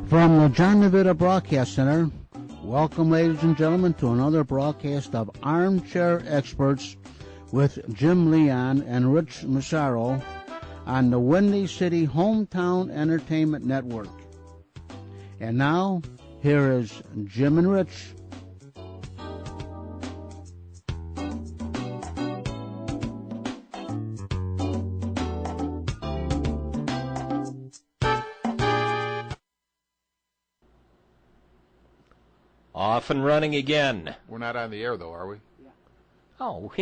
From the John Navita Broadcast Center, welcome, ladies and gentlemen, to another broadcast of Armchair Experts with Jim Leon and Rich Massaro on the Windy City Hometown Entertainment Network. And now, here is Jim and Rich. Off and running again. We're not on the air, though, are we? Yeah. Oh,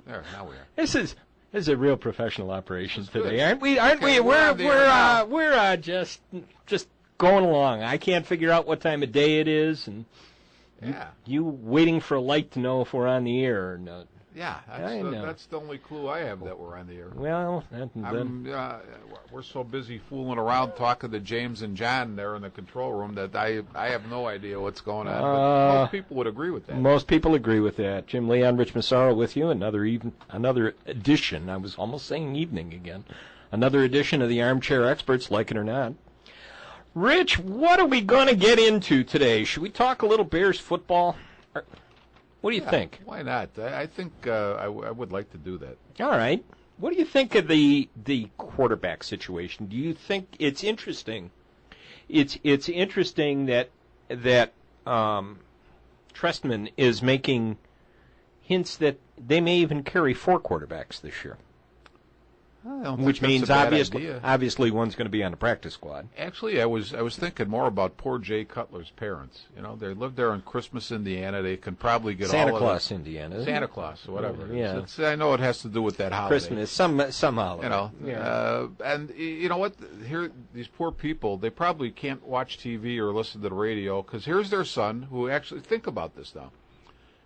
there, now we are. This is a real professional operation today, good. aren't we? Aren't Okay, we? We're just going along. I can't figure out what time of day it is, and you waiting for a light to know if we're on the air or not. Yeah, that's the only clue I have that we're on the air. Well, we're so busy fooling around talking to James and John there in the control room that I have no idea what's going on. But most people would agree with that. Most people agree with that. Jim Leon, Rich Massaro with you. Another edition. I was almost saying evening again. Another edition of the Armchair Experts, like it or not. Rich, what are we going to get into today? Should we talk a little Bears football? What do you think? Why not? I think I would like to do that. All right. What do you think of the quarterback situation? Do you think it's interesting? It's interesting that Trestman is making hints that they may even carry 4 quarterbacks this year. Which means obviously one's going to be on the practice squad. Actually, I was thinking more about poor Jay Cutler's parents. You know, they live there in Christmas, Indiana. They can probably get Santa Claus, Indiana. Santa Claus, or whatever. Yeah. I know it has to do with that holiday. Christmas, some holiday. You know, and you know what? Here, these poor people, they probably can't watch TV or listen to the radio because here's their son who actually, think about this now.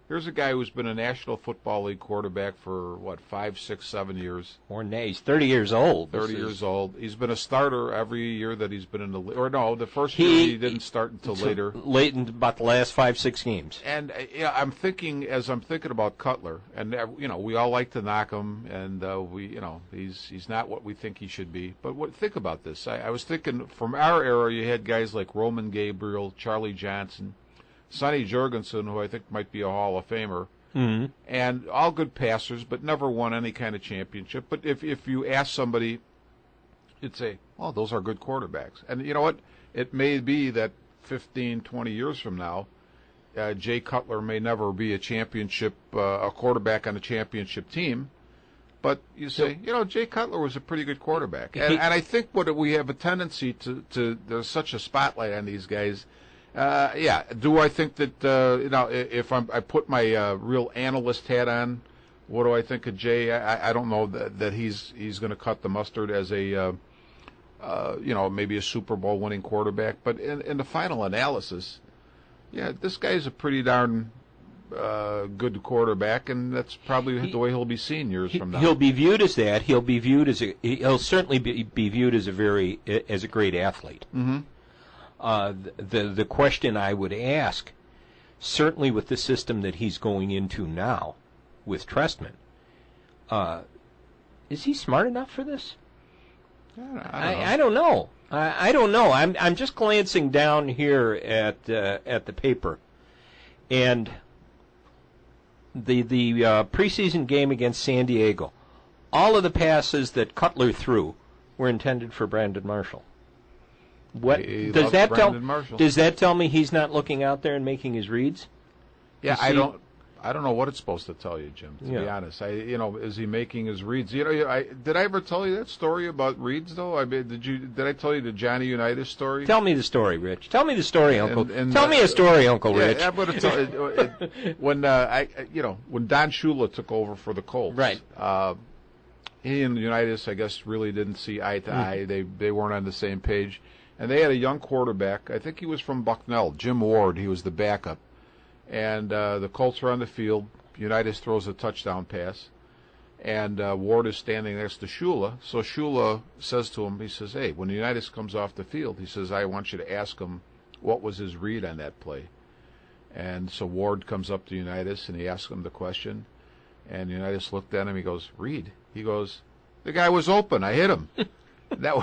Here's a guy who's been a National Football League quarterback for, 5, 6, 7 years. Or nay, he's 30 years old. 30 years old. He's been a starter every year that he's been in the league. Or no, the first year he didn't start until later. Late in about the last 5, 6 games. And I'm thinking about Cutler, and we all like to knock him, and he's not what we think he should be. But think about this. I was thinking from our era, you had guys like Roman Gabriel, Charlie Johnson, Sonny Jurgensen, who I think might be a Hall of Famer, and all good passers, but never won any kind of championship. But if you ask somebody, you'd say, well, those are good quarterbacks. And you know what? It may be that 15, 20 years from now, Jay Cutler may never be a quarterback on a championship team. But you say, Jay Cutler was a pretty good quarterback. And I think we have a tendency to there's such a spotlight on these guys. Do I think that if I put my real analyst hat on, what do I think of Jay? I don't know that he's going to cut the mustard as a maybe a Super Bowl winning quarterback. But in the final analysis, this guy's a pretty darn good quarterback, and that's probably the way he'll be seen years from now. He'll be viewed as that. He'll certainly be viewed as a great athlete. Mm-hmm. The question I would ask, certainly with the system that he's going into now, with Trestman, is he smart enough for this? I don't know. I don't know. I'm just glancing down here at the paper, and the preseason game against San Diego, all of the passes that Cutler threw were intended for Brandon Marshall. What does that tell? Does that tell me he's not looking out there and making his reads? Yeah, I don't know what it's supposed to tell you, Jim. To be honest, is he making his reads? Did I ever tell you that story about reads though? I mean, did I tell you the Johnny Unitas story? Tell me the story, Rich. Tell me the story, Uncle. Tell me a story, Uncle Rich. I'm going to tell you when Don Shula took over for the Colts. Right. He and Unitas, I guess, really didn't see eye to eye. They weren't on the same page. And they had a young quarterback. I think he was from Bucknell, Jim Ward. He was the backup. And the Colts are on the field. Unitas throws a touchdown pass. And Ward is standing next to Shula. So Shula says to him, he says, hey, when Unitas comes off the field, he says, I want you to ask him what was his read on that play. And so Ward comes up to Unitas, and he asks him the question. And Unitas looked at him. He goes, read. He goes, the guy was open. I hit him. that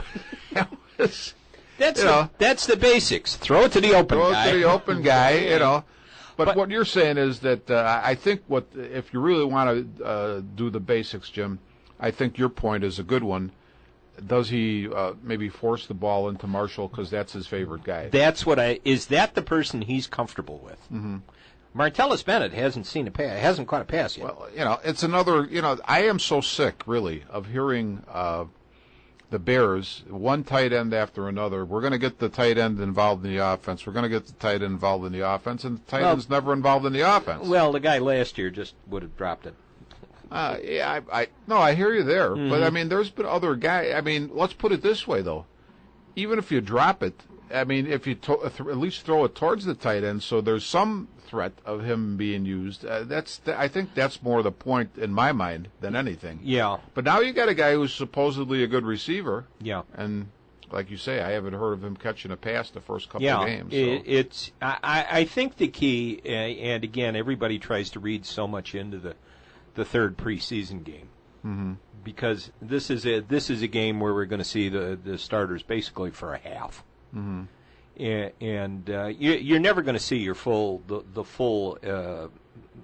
was That's the basics. Throw it to the open guy. Throw it to the open guy, But what you're saying is that I think if you really want to do the basics, Jim, I think your point is a good one. Does he maybe force the ball into Marshall because that's his favorite guy? Is that the person he's comfortable with? Mm-hmm. Martellus Bennett hasn't caught a pass yet. Well, it's another, I am so sick, really, of hearing the Bears, one tight end after another. We're going to get the tight end involved in the offense. We're going to get the tight end involved in the offense, and the tight end's never involved in the offense. Well, the guy last year just would have dropped it. I hear you there. Mm-hmm. But, there's been other guys. Let's put it this way, though. Even if you drop it, if you at least throw it towards the tight end so there's some threat of him being used, I think that's more the point in my mind than anything. Yeah. But now you got a guy who's supposedly a good receiver. Yeah. And like you say, I haven't heard of him catching a pass the first couple of games. So. I think the key, and again, everybody tries to read so much into the third preseason game. Mm-hmm. Because this is a game where we're going to see the starters basically for a half. Mm-hmm. And you're never going to see the full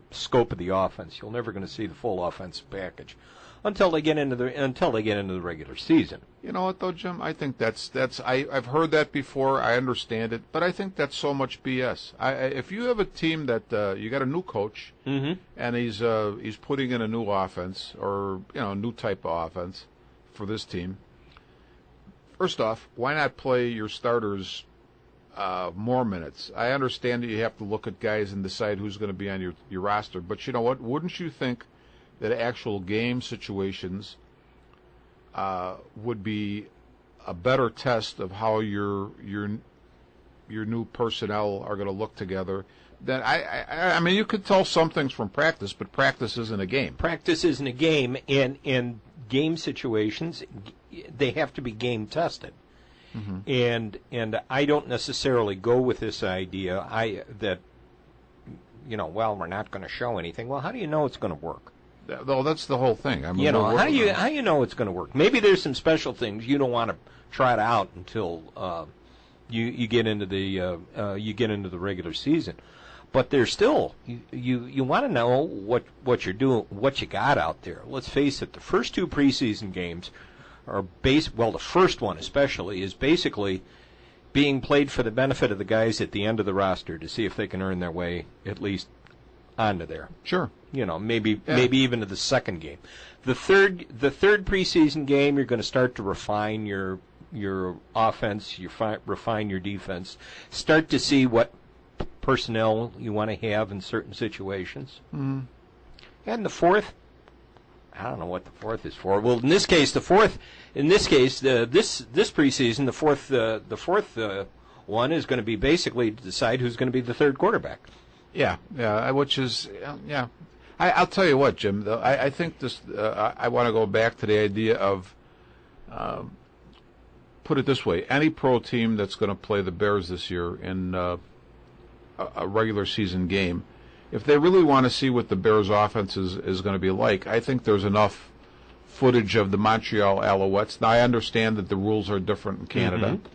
scope of the offense. You're never going to see the full offensive package until they get into the regular season. You know what though, Jim? I think I've heard that before. I understand it, but I think that's so much BS. If you have a team that you got a new coach, mm-hmm. and he's putting in a new offense or a new type of offense for this team. First off, why not play your starters more minutes? I understand that you have to look at guys and decide who's going to be on your roster, but you know what? Wouldn't you think that actual game situations would be a better test of how your new personnel are going to look together? That you could tell some things from practice, but practice isn't a game. Practice isn't a game, and game situations, they have to be game tested. Mm-hmm. And I don't necessarily go with this idea that we're not going to show anything. Well, how do you know it's going to work? Well, that's the whole thing. How do you know it's going to work? Maybe there's some special things you don't want to try it out until you get into the regular season. But there's still you want to know what you're doing, what you got out there. Let's face it, the first two preseason games are the first one especially is basically being played for the benefit of the guys at the end of the roster to see if they can earn their way at least onto there. Sure. Maybe even to the second game. The third preseason game, you're going to start to refine your offense, refine your defense, start to see what personnel you want to have in certain situations. Mm-hmm. And the fourth, I don't know what the fourth is for. Well, this preseason, the fourth one is going to be basically to decide who's going to be the third quarterback. Yeah, which is, yeah. I'll tell you what, Jim, though, I think this, I want to go back to the idea of, put it this way, any pro team that's going to play the Bears this year in a regular season game, if they really want to see what the Bears' offense is going to be like, I think there's enough footage of the Montreal Alouettes. Now, I understand that the rules are different in Canada, mm-hmm.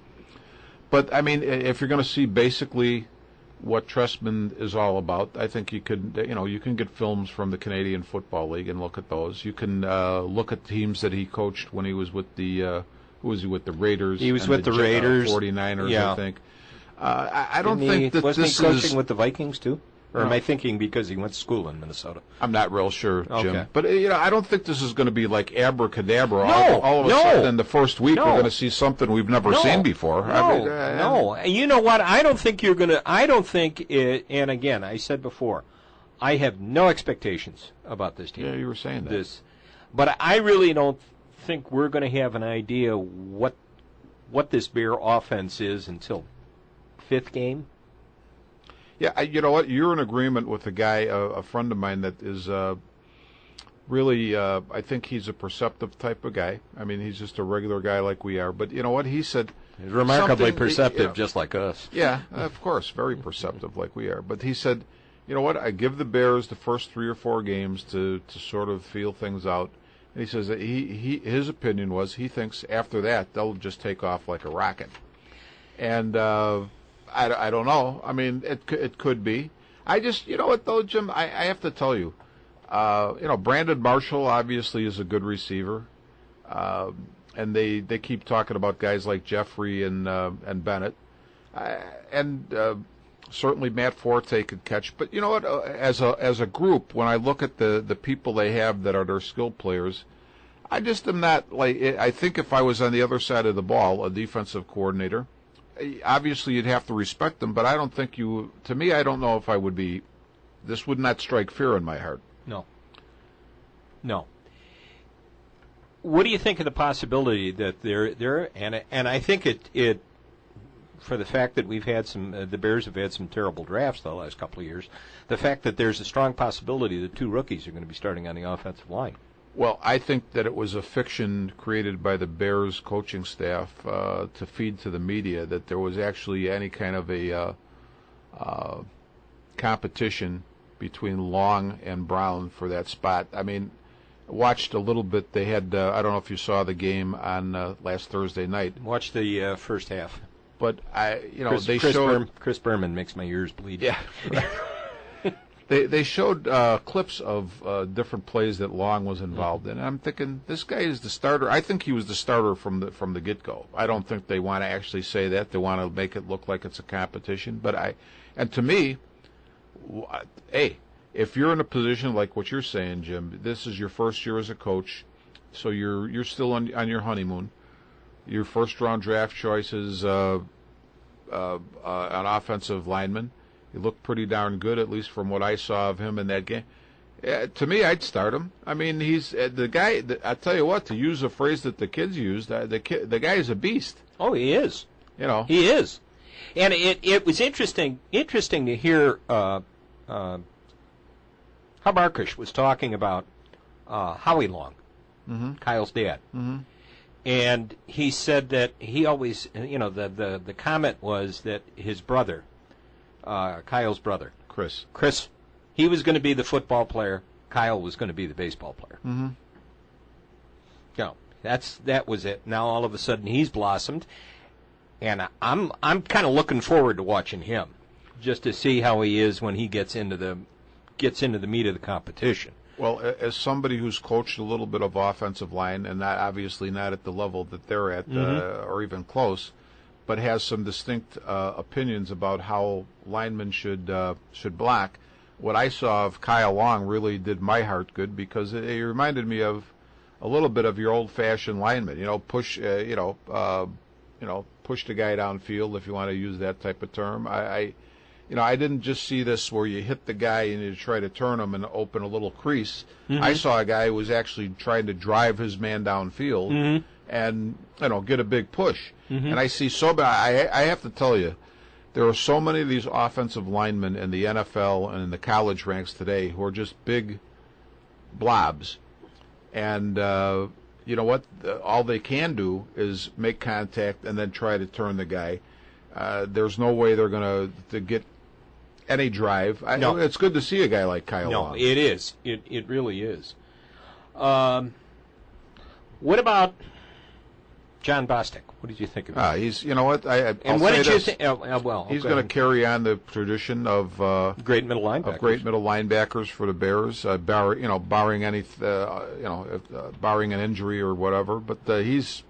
but, if you're going to see basically what Trestman is all about, I think you can get films from the Canadian Football League and look at those. You can look at teams that he coached when he was with the who was he with, the Raiders? He was with the Raiders, 49ers, yeah. I think. I don't think that wasn't this he coaching with the Vikings too? Or am I thinking because he went to school in Minnesota? I'm not real sure, Jim. Okay. But, I don't think this is going to be like abracadabra. All of a sudden in the first week we're going to see something we've never seen before. No. You know what? I don't think and again, I said before, I have no expectations about this team. Yeah, you were saying that. But I really don't think we're going to have an idea what this Bear offense is until fifth game. Yeah, you know what? You're in agreement with a guy, a friend of mine that is really, I think he's a perceptive type of guy. He's just a regular guy like we are. But you know what? He said he's remarkably perceptive, just like us. Yeah, of course, very perceptive like we are. But he said, you know what? I give the Bears the first 3 or 4 games to sort of feel things out. And he says that his opinion was he thinks after that they'll just take off like a rocket. And I don't know. I mean, it could be. I just, you know what, though, Jim, I have to tell you, Brandon Marshall obviously is a good receiver. And they keep talking about guys like Jeffrey and Bennett. Certainly Matt Forte could catch. But you know what, as a group, when I look at the people they have that are their skilled players, I just am not, like, I think if I was on the other side of the ball, a defensive coordinator, obviously you'd have to respect them, but I don't think to me, I don't know if I would be, this would not strike fear in my heart. No. What do you think of the possibility that there and I think it for the fact that we've had the Bears have had some terrible drafts the last couple of years, the fact that there's a strong possibility that 2 rookies are going to be starting on the offensive line? Well, I think that it was a fiction created by the Bears coaching staff to feed to the media that there was actually any kind of a competition between Long and Brown for that spot. I mean, watched a little bit. They had, I don't know if you saw the game on last Thursday night. Watched the first half. But, they showed... Chris Berman makes my ears bleed. Yeah. They showed clips of different plays that Long was involved in. And I'm thinking, this guy is the starter. I think he was the starter from the get-go. I don't think they want to actually say that. They want to make it look like it's a competition. And to me, hey, if you're in a position like what you're saying, Jim, this is your first year as a coach, so you're still on your honeymoon. Your first-round draft choice is an offensive lineman. He looked pretty darn good, at least from what I saw of him in that game. To me, I'd start him. I mean, he's the guy. I tell you what, to use a phrase that the kids use, the guy is a beast. Oh, he is. He is. And it was interesting to hear how Markish was talking about Howie Long, Kyle's dad. Mm-hmm. And he said that he always, the comment was that his brother, Kyle's brother, Chris, he was going to be the football player. Kyle was going to be the baseball player. Mm-hmm. That was it. Now all of a sudden he's blossomed, and I'm kind of looking forward to watching him, just to see how he is when he gets into the meat of the competition. Well, as somebody who's coached a little bit of offensive line, and obviously not at the level that they're at, or even close, but has some distinct opinions about how linemen should block. What I saw of Kyle Long really did my heart good, because it reminded me of a little bit of your old-fashioned lineman. Push the guy downfield, if you want to use that type of term. I didn't just see this where you hit the guy and you try to turn him and open a little crease. Mm-hmm. I saw a guy who was actually trying to drive his man downfield and get a big push. Mm-hmm. And I see I have to tell you, there are so many of these offensive linemen in the NFL and in the college ranks today who are just big blobs. And you know what? All they can do is make contact and then try to turn the guy. There's no way they're going to get any drive. No. It's good to see a guy like Kyle Long. No, it is. It really is. What about John Bostic? What did you think of him? He's, you know what? And what did you think? He's going to carry on the tradition of great middle linebackers for the Bears, barring any, barring an injury or whatever. But he's,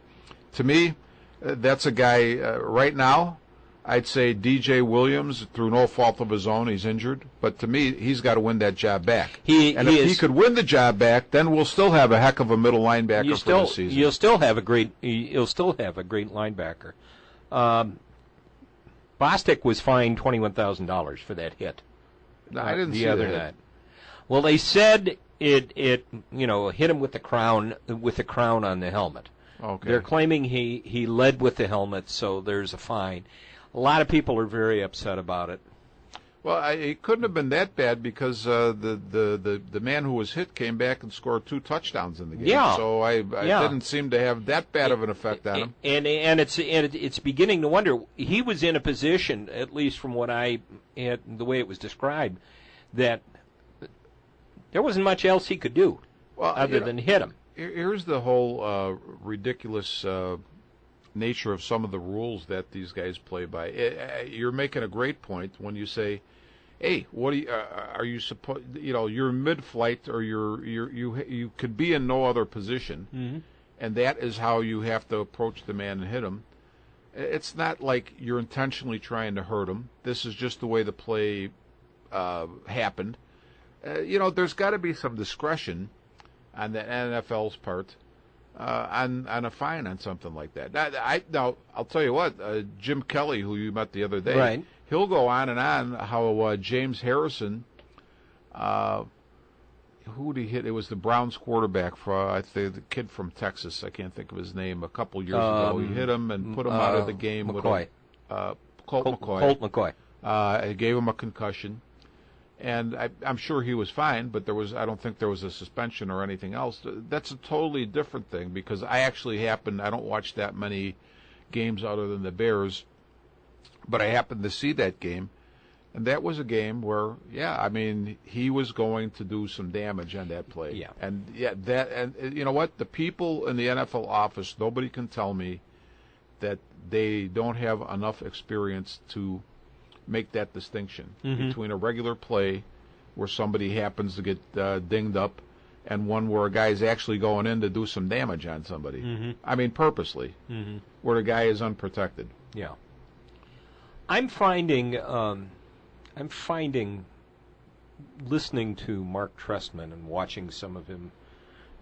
to me, that's a guy right now. I'd say DJ Williams, through no fault of his own, he's injured. But to me, he's got to win that job back. If he could win the job back, then we'll still have a heck of a middle linebacker for the season. You'll still have a great linebacker. Bostic was fined $21,000 for that hit. No, I didn't see the other night. Well, they said it hit him with the crown on the helmet. Okay. They're claiming he led with the helmet, so there's a fine. A lot of people are very upset about it. Well, it couldn't have been that bad, because the man who was hit came back and scored 2 touchdowns in the game. Yeah. So I didn't seem to have that bad of an effect on him. And it's beginning to wonder. He was in a position, at least from what I had, the way it was described, that there wasn't much else he could do other than hit him. Here's the whole ridiculous nature of some of the rules that these guys play by. You're making a great point when you say, "Hey, what do you, are you supposed? You know, you're mid-flight, or you could be in no other position, and that is how you have to approach the man and hit him." It's not like you're intentionally trying to hurt him. This is just the way the play happened. There's got to be some discretion on the NFL's part on a fine on something like that. Now, I'll tell you what, Jim Kelly, who you met the other day, right, he'll go on and on how James Harrison, who did he hit? It was the Browns quarterback, I think the kid from Texas. I can't think of his name. A couple years ago, he hit him and put him out of the game. McCoy. Colt McCoy. Colt McCoy. He gave him a concussion. And I'm sure he was fine, but I don't think there was a suspension or anything else. That's a totally different thing, because I don't watch that many games other than the Bears, but I happened to see that game, and that was a game where, he was going to do some damage on that play. Yeah. And you know what? The people in the NFL office, nobody can tell me that they don't have enough experience to make that distinction between a regular play where somebody happens to get dinged up and one where a guy's actually going in to do some damage on somebody. Purposely, where the guy is unprotected. Yeah. I'm finding listening to Mark Trestman and watching some of him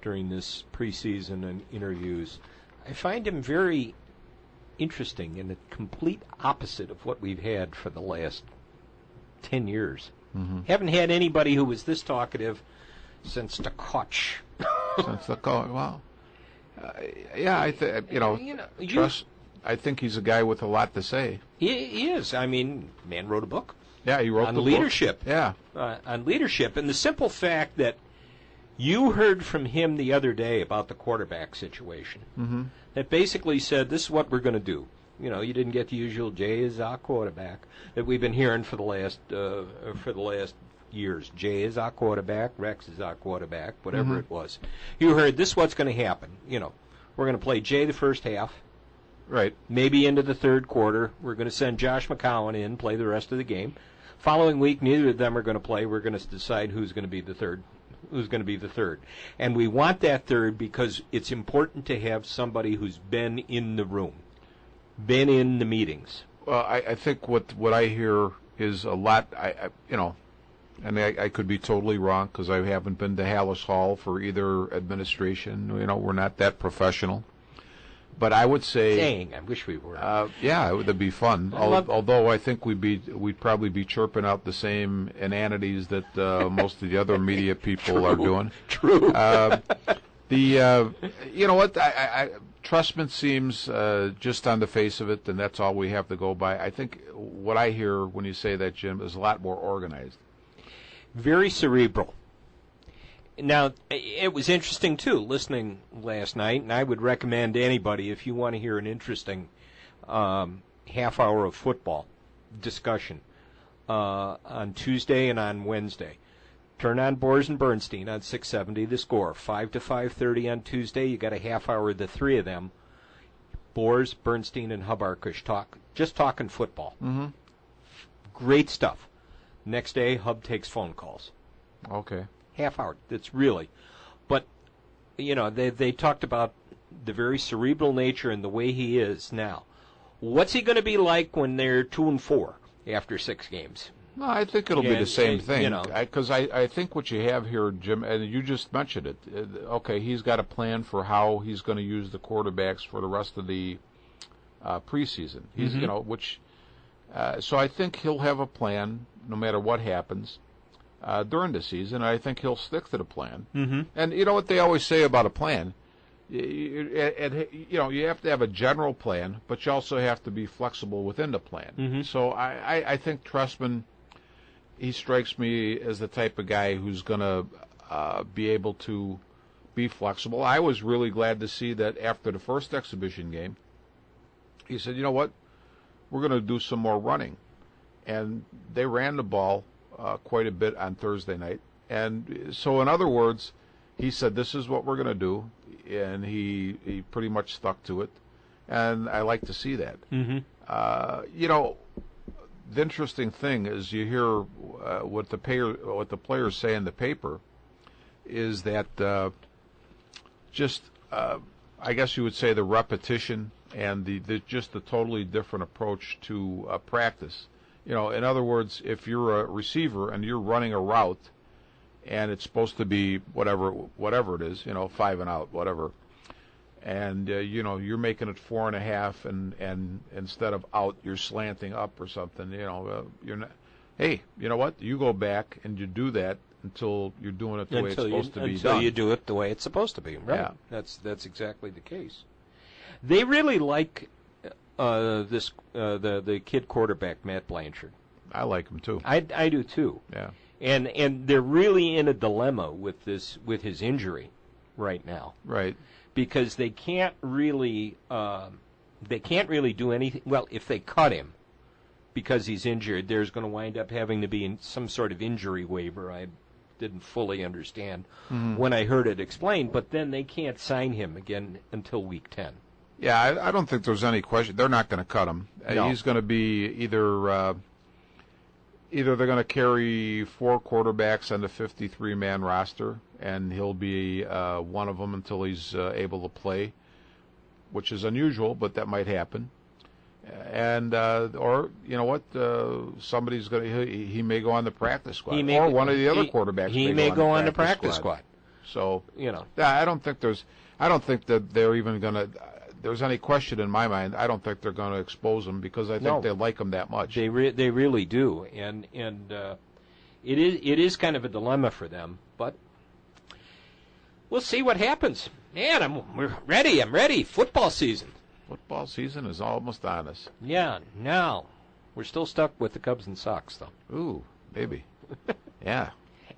during this preseason and interviews, I find him very interesting and the complete opposite of what we've had for the last 10 years. Haven't had anybody who was this talkative since the Koch. Wow. I think he's a guy with a lot to say. He is. Man wrote a book. Yeah, he wrote on the leadership. book. Yeah. On leadership. And the simple fact that you heard from him the other day about the quarterback situation. That basically said, this is what we're going to do. You didn't get the usual Jay is our quarterback that we've been hearing for the last years. Jay is our quarterback, Rex is our quarterback, whatever it was. You heard this is what's going to happen. We're going to play Jay the first half. Right. Maybe into the third quarter. We're going to send Josh McCown in, play the rest of the game. Following week, neither of them are going to play. We're going to decide who's going to be the third. And we want that third because it's important to have somebody who's been in the room, been in the meetings. Well, I think what I hear is a lot, and I could be totally wrong because I haven't been to Hallis Hall for either administration. We're not that professional. But I would say, dang, I wish we were. It'd be fun. Although I think we'd probably be chirping out the same inanities that most of the other media people are doing. True. You know what? Trustman seems just on the face of it, and that's all we have to go by. I think what I hear when you say that, Jim, is a lot more organized. Very cerebral. Now, it was interesting, too, listening last night, and I would recommend to anybody, if you want to hear an interesting half hour of football discussion on Tuesday and on Wednesday, turn on Boers and Bernstein on 670 The Score. 5 to 5:30 on Tuesday. You got a half hour of the three of them. Boers, Bernstein, and Hubarkush just talking football. Great stuff. Next day, Hub takes phone calls. Okay. Half hour. That's really. But, they talked about the very cerebral nature and the way he is now. What's he going to be like when they're 2-4 after 6 games? No, I think it'll be the same thing. Because I think what you have here, Jim, and you just mentioned it. Okay, he's got a plan for how he's going to use the quarterbacks for the rest of the preseason. He's, so I think he'll have a plan no matter what happens during the season. I think he'll stick to the plan. And you know what they always say about a plan? You have to have a general plan, but you also have to be flexible within the plan. So I think Trestman, he strikes me as the type of guy who's going to be able to be flexible. I was really glad to see that after the first exhibition game, he said, you know what, we're going to do some more running. And they ran the ball quite a bit on Thursday night. And so, in other words, he said, this is what we're going to do. And he pretty much stuck to it. and I like to see that. Mm-hmm. The interesting thing is you hear what the players say in the paper is that I guess you would say the repetition and the totally different approach to practice. In other words, if you're a receiver and you're running a route and it's supposed to be whatever it is, 5 and out, whatever, and you're making it 4.5, and instead of out you're slanting up or something, you're not. Hey, you know what? You go back and you do that until you're doing it the way it's supposed to be done. Until you do it the way it's supposed to be. Right. Yeah. That's exactly the case. They really like the kid quarterback, Matt Blanchard. I like him too. I do too. Yeah. And they're really in a dilemma with his injury right now. Right. Because they can't really do anything. Well, if they cut him because he's injured, there's going to wind up having to be some sort of injury waiver. I didn't fully understand when I heard it explained, but then they can't sign him again until week 10. Yeah, I don't think there's any question. They're not going to cut him. No. He's going to be either they're going to carry 4 quarterbacks on the 53-man roster, and he'll be one of them until he's able to play, which is unusual, but that might happen. And or somebody's going to he may go on the practice squad, or one of the other quarterbacks. He may go on the practice squad. So I don't think that they're even going to. There's any question in my mind. I don't think they're going to expose him because I think they like him that much. They really do, and it is kind of a dilemma for them. But we'll see what happens. Man, we're ready. I'm ready. Football season. Football season is almost on us. Yeah. Now we're still stuck with the Cubs and Sox, though. Ooh, maybe. Yeah.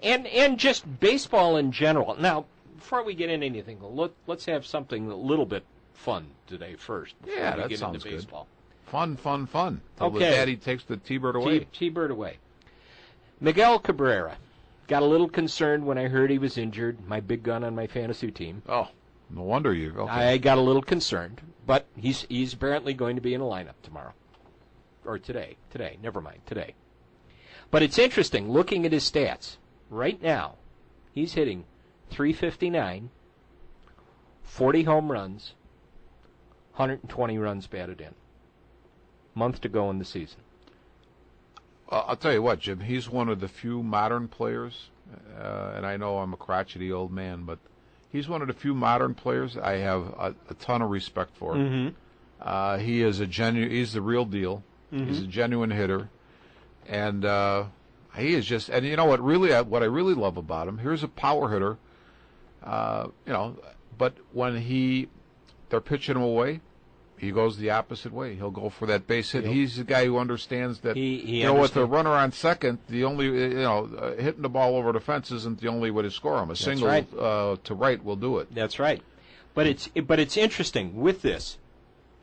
And just baseball in general. Now, before we get into anything, let's have something a little bit fun today first. Before we that get sounds into baseball. Good. Fun. Till Okay. the daddy takes the T-bird away. T-bird away. Miguel Cabrera. Got a little concerned when I heard he was injured, my big gun on my fantasy team. Oh, no wonder you. Okay. I got a little concerned, but he's apparently going to be in the lineup tomorrow. Or today. Never mind, today. But it's interesting, looking at his stats. Right now, he's hitting .359, 40 home runs, 120 runs batted in. Month to go in the season. I'll tell you what, Jim, he's one of the few modern players, and I know I'm a crotchety old man, but he's one of the few modern players I have a ton of respect for. Mm-hmm. He is he's the real deal. Mm-hmm. He's a genuine hitter, and he is just. And you know what? What I really love about him. Here's a power hitter. But when they're pitching him away, he goes the opposite way. He'll go for that base hit. Yep. He's the guy who understands that. With the runner on second, the only hitting the ball over the fence isn't the only way to score him. A single to right will do it. That's right. But it's interesting with this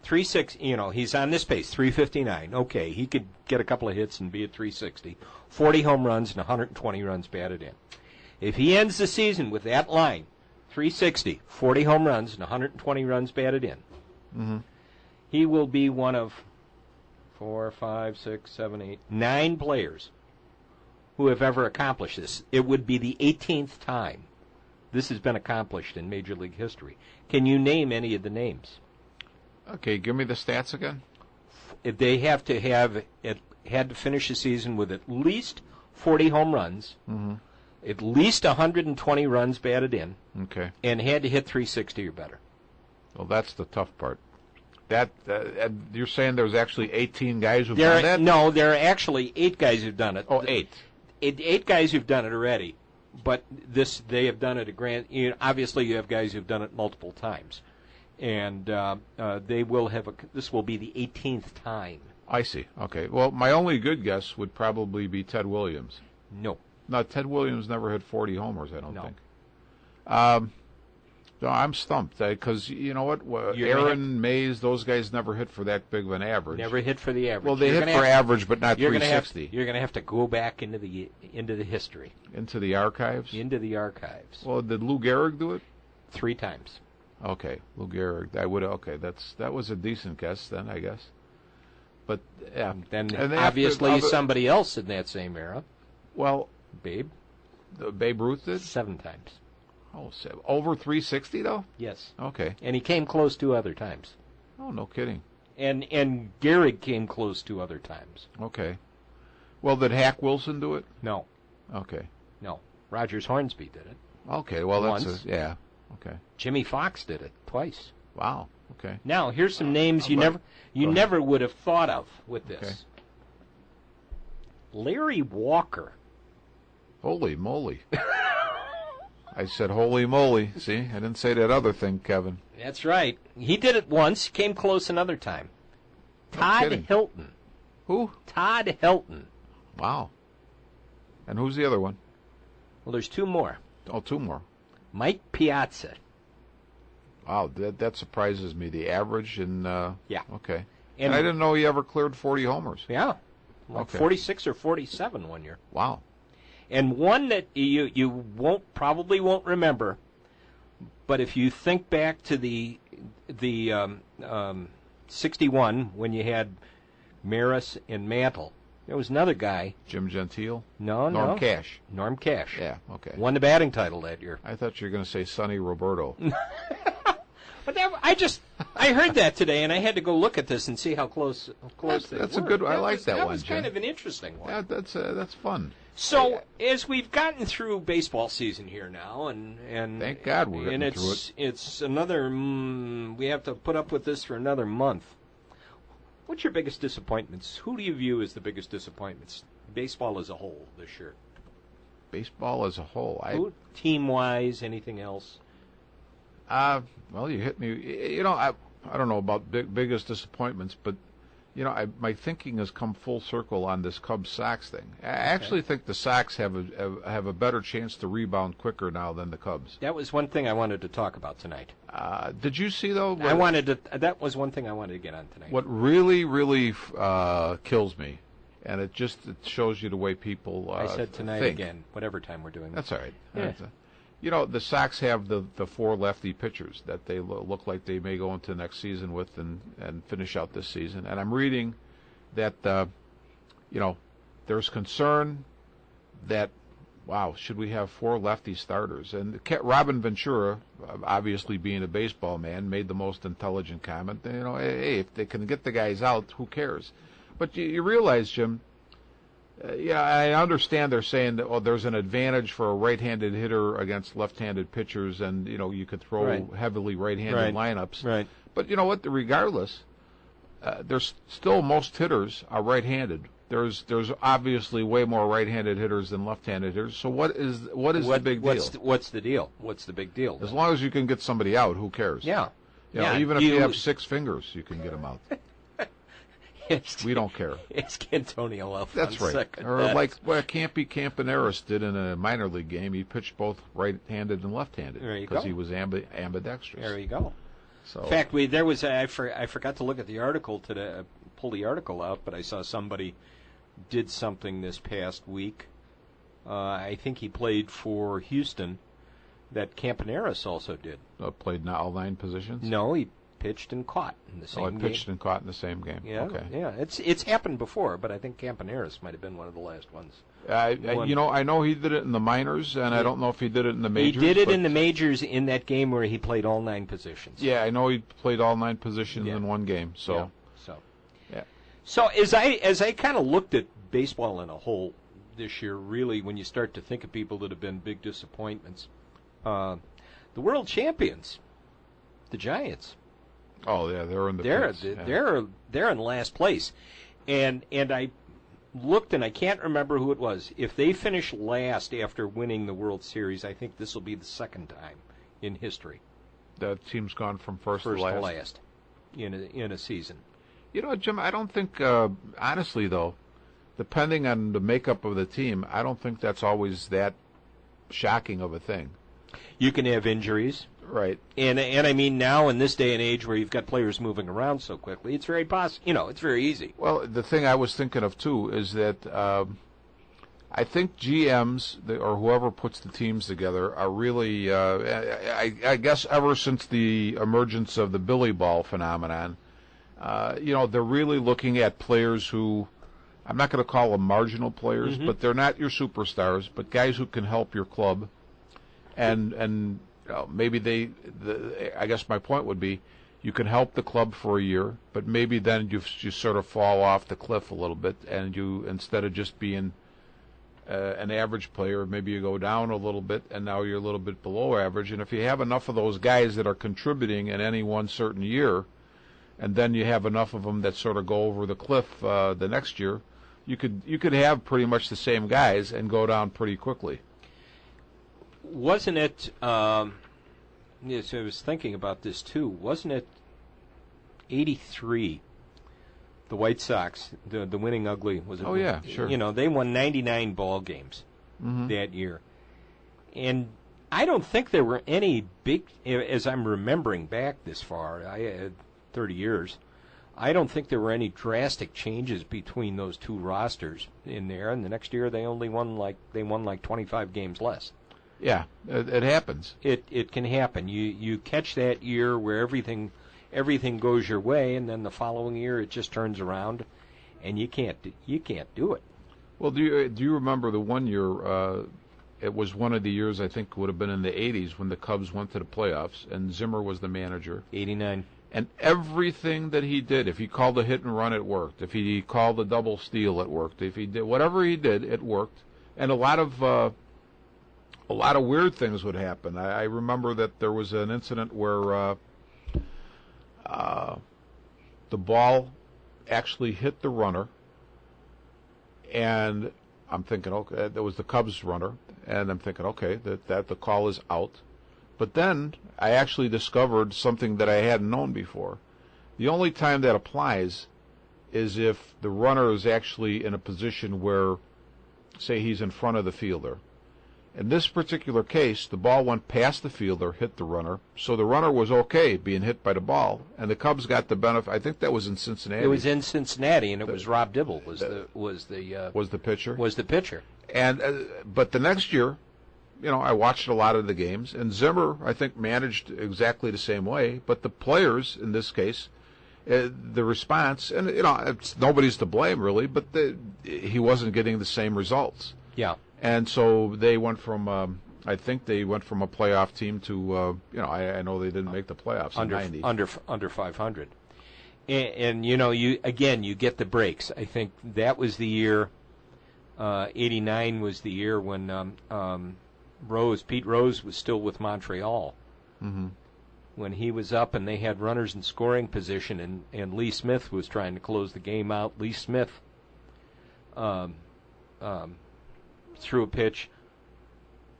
3.6. He's on this pace, 359. Okay, he could get a couple of hits and be at 360. 40 home runs and 120 runs batted in. If he ends the season with that line, 360, 40 home runs and 120 runs batted in. Mm-hmm. He will be one of 4, 5, 6, 7, 8, 9 players who have ever accomplished this. It would be the 18th time this has been accomplished in Major League history. Can you name any of the names? Okay, give me the stats again. If they had to finish the season with at least 40 home runs, mm-hmm. at least 120 runs batted in, okay, and had to hit 360 or better. Well, that's the tough part. You're saying there's actually 18 guys who've done that? No, there are actually 8 guys who've done it. Oh, 8. 8 guys who've done it already. But they have done it obviously, you have guys who've done it multiple times, and this will be the 18th time. I see. Okay. Well, my only good guess would probably be Ted Williams. No, Ted Williams never hit 40 homers. I don't think. No, I'm stumped because you know what? Aaron Mays, those guys never hit for that big of an average. Never hit for the average. Well, they hit for average, but not 360. You're going to have to go back into the history. Into the archives? Into the archives. Well, did Lou Gehrig do it? 3 times. Okay, Lou Gehrig. That was a decent guess then, I guess. But yeah, Then and obviously somebody else in that same era. Well, Babe. Babe Ruth did 7 times. Oh, over 360 though. Yes. Okay. And he came close 2 other times. Oh, no kidding. And Gehrig came close 2 other times. Okay. Well, did Hack Wilson do it? No. Okay. No. Rogers Hornsby did it. Okay. Well, that's once. yeah. Okay. Jimmy Fox did it twice. Wow. Okay. Now, here's some names you never would have thought of with this. Okay. Larry Walker. Holy moly. I said holy moly. See, I didn't say that other thing, Kevin. That's right. He did it once, came close another time. Todd Hilton. Who? Todd Hilton. Wow. And who's the other one? Well, there's 2 more. Oh, 2 more. Mike Piazza. Wow, that surprises me. The average and yeah. Okay. And I didn't know he ever cleared 40 homers. Yeah. Like 46 or 47 one year. Wow. And one that you probably won't remember, but if you think back to the 61 when you had Maris and Mantle, there was another guy. Jim Gentile? Norm Cash. Norm Cash. Yeah, okay. Won the batting title that year. I thought you were going to say Sonny Roberto. But I heard that today, and I had to go look at this and see how close they That's were. a good. I like that one. That was Jim. kind of an interesting one. Yeah, that's fun. So as we've gotten through baseball season here now, and thank God we're getting through it. It's another. We have to put up with this for another month. What's your biggest disappointments? Who do you view as the biggest disappointments? Baseball as a whole this year. Baseball as a whole. Team-wise, anything else? Well, you hit me. You know, I don't know about biggest disappointments, but you know, my thinking has come full circle on this Cubs-Sox thing. I actually think the Sox have a better chance to rebound quicker now than the Cubs. That was one thing I wanted to talk about tonight. Did you see though? That was one thing I wanted to get on tonight. What really, really kills me, and it shows you the way people I said tonight think. Again, whatever time we're doing That's this. all right. Yeah. You know, the Sox have the 4 lefty pitchers that they look like they may go into next season with and finish out this season. And I'm reading that, you know, there's concern that, wow, should we have 4 lefty starters? And Robin Ventura, obviously being a baseball man, made the most intelligent comment. You know, hey, if they can get the guys out, who cares? But you realize, Jim, yeah, I understand they're saying that there's an advantage for a right-handed hitter against left-handed pitchers, and you know you could throw heavily right-handed lineups. Right. But you know what? Regardless, there's still most hitters are right-handed. There's obviously way more right-handed hitters than left-handed hitters. So what is the big deal? What's the deal? What's the big deal? As long as you can get somebody out, who cares? Yeah. You know, even if you have 6 fingers, you can get them out. We don't care. It's Antonio Alfonso. That's right. Or like what Campy Campaneris did in a minor league game. He pitched both right-handed and left-handed because he was ambidextrous. There you go. So, in fact, I forgot to look at the article today, pull the article out, but I saw somebody did something this past week. I think he played for Houston that Campaneris also did. Played all 9 positions? No, he pitched and caught in the same game. Pitched and caught in the same game. Yeah, okay. Yeah. It's happened before, but I think Campaneris might have been one of the last ones. You know, I know he did it in the minors, and I don't know if he did it in the majors. He did it in the majors in that game where he played all 9 positions. Yeah, I know he played all 9 positions in one game. So, So as I kind of looked at baseball in a whole this year, really, when you start to think of people that have been big disappointments, the world champions, the Giants. Oh yeah, they're in the they're in last place, and I looked and I can't remember who it was. If they finish last after winning the World Series, I think this will be the second time in history. The team's gone from first to last in a season. You know, Jim, I don't think honestly though, depending on the makeup of the team, I don't think that's always that shocking of a thing. You can have injuries. Right. And I mean, now in this day and age where you've got players moving around so quickly, it's very possible. You know, it's very easy. Well, the thing I was thinking of too is that I think GMs or whoever puts the teams together are really, I guess, ever since the emergence of the Billy Ball phenomenon, they're really looking at players who, I'm not going to call them marginal players, but they're not your superstars, but guys who can help your club, and maybe I guess my point would be, you can help the club for a year, but maybe then you sort of fall off the cliff a little bit, and you, instead of just being an average player, maybe you go down a little bit, and now you're a little bit below average. And if you have enough of those guys that are contributing in any one certain year, and then you have enough of them that sort of go over the cliff the next year, you could have pretty much the same guys and go down pretty quickly. Wasn't it? Yes, I was thinking about this too. Wasn't it 83? The White Sox, the winning ugly, was it? Oh yeah, sure. They won 99 ball games that year, and I don't think there were any big. As I'm remembering back this far, I had 30 years. I don't think there were any drastic changes between those two rosters in there. And the next year, they won like 25 games less. Yeah, it happens. It can happen. You catch that year where everything goes your way, and then the following year it just turns around, and you can't do it. Well, do you remember the one year? It was one of the years, I think would have been in the 80s, when the Cubs went to the playoffs and Zimmer was the manager. 89. And everything that he did, if he called a hit and run, it worked. If he called a double steal, it worked. If he did whatever he did, it worked. And a lot of weird things would happen. I remember that there was an incident where the ball actually hit the runner, and I'm thinking, okay, that was the Cubs runner, and I'm thinking, okay, that the call is out. But then I actually discovered something that I hadn't known before. The only time that applies is if the runner is actually in a position where, say, he's in front of the fielder. In this particular case, the ball went past the fielder, hit the runner, so the runner was okay being hit by the ball, and the Cubs got the benefit. I think that was in Cincinnati. It was in Cincinnati, and it was Rob Dibble was the pitcher. Was the pitcher. And but the next year, I watched a lot of the games, and Zimmer, I think, managed exactly the same way. But the players, in this case, the response, and it's nobody's to blame really, but he wasn't getting the same results. Yeah. And so they went from, I think they went from a playoff team to, I know they didn't make the playoffs in 90. Under 500. And you get the breaks. I think that was the year, 89 was the year when Pete Rose was still with Montreal. Mm-hmm. When he was up and they had runners in scoring position, and Lee Smith was trying to close the game out. Lee Smith threw a pitch.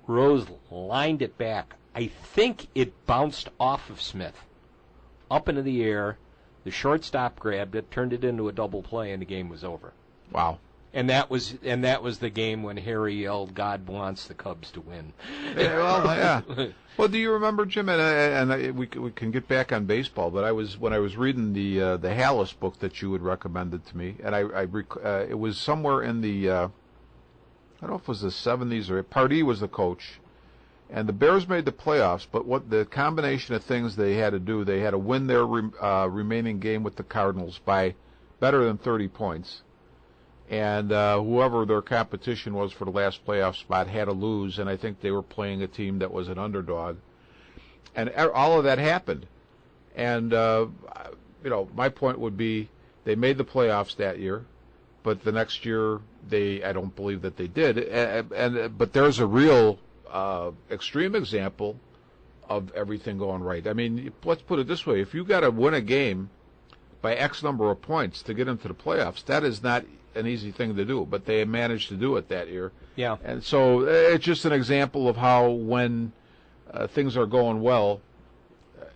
Rose lined it back. I think it bounced off of Smith, up into the air. The shortstop grabbed it, turned it into a double play, and the game was over. Wow. And that was the game when Harry yelled, "God wants the Cubs to win." Yeah. Well, do you remember, Jim? And we can get back on baseball, but when I was reading the Halas book that you had recommended to me, and it was somewhere in the I don't know if it was the 70s or Pardee was the coach, and the Bears made the playoffs. But what the combination of things they had to do, they had to win their remaining game with the Cardinals by better than 30 points. And whoever their competition was for the last playoff spot had to lose, and I think they were playing a team that was an underdog. And all of that happened. And, my point would be they made the playoffs that year, but the next year I don't believe that they did. But there's a real extreme example of everything going right. I mean, let's put it this way. If you got to win a game by X number of points to get into the playoffs, that is not an easy thing to do, but they managed to do it that year. Yeah. And so it's just an example of how when things are going well,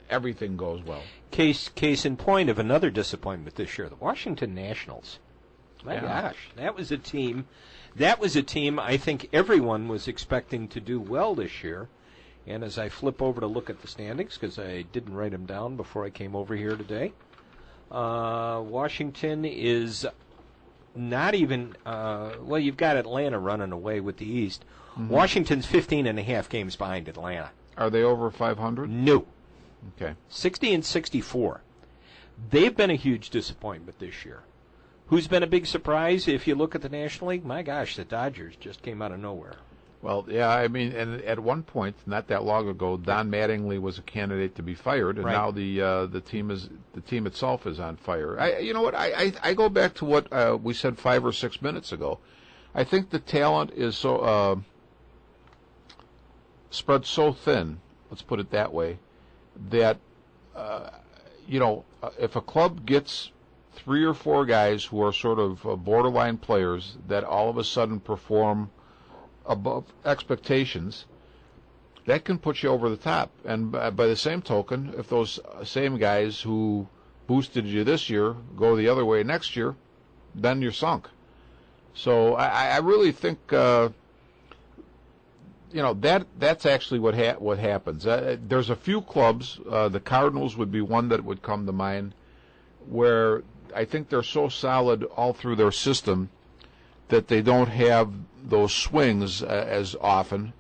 everything goes well. Case in point of another disappointment this year, the Washington Nationals. My gosh, that was a team I think everyone was expecting to do well this year. And as I flip over to look at the standings, because I didn't write them down before I came over here today, Washington is not even, well, you've got Atlanta running away with the East. Washington's 15.5 games behind Atlanta. Are they over 500? No. Okay. 60 and 64. They've been a huge disappointment this year. Who's been a big surprise if you look at the National League? My gosh, the Dodgers just came out of nowhere. Well, yeah, I mean, and at one point, not that long ago, Don Mattingly was a candidate to be fired, and now the team itself is on fire. You know what? I go back to what we said 5 or 6 minutes ago. I think the talent is so spread so thin. Let's put it that way. That if a club gets 3 or 4 guys who are sort of borderline players that all of a sudden perform above expectations, that can put you over the top. And by the same token, if those same guys who boosted you this year go the other way next year, then you're sunk. So I really think that's actually what happens. There's a few clubs. The Cardinals would be one that would come to mind, where I think they're so solid all through their system that they don't have those swings as often.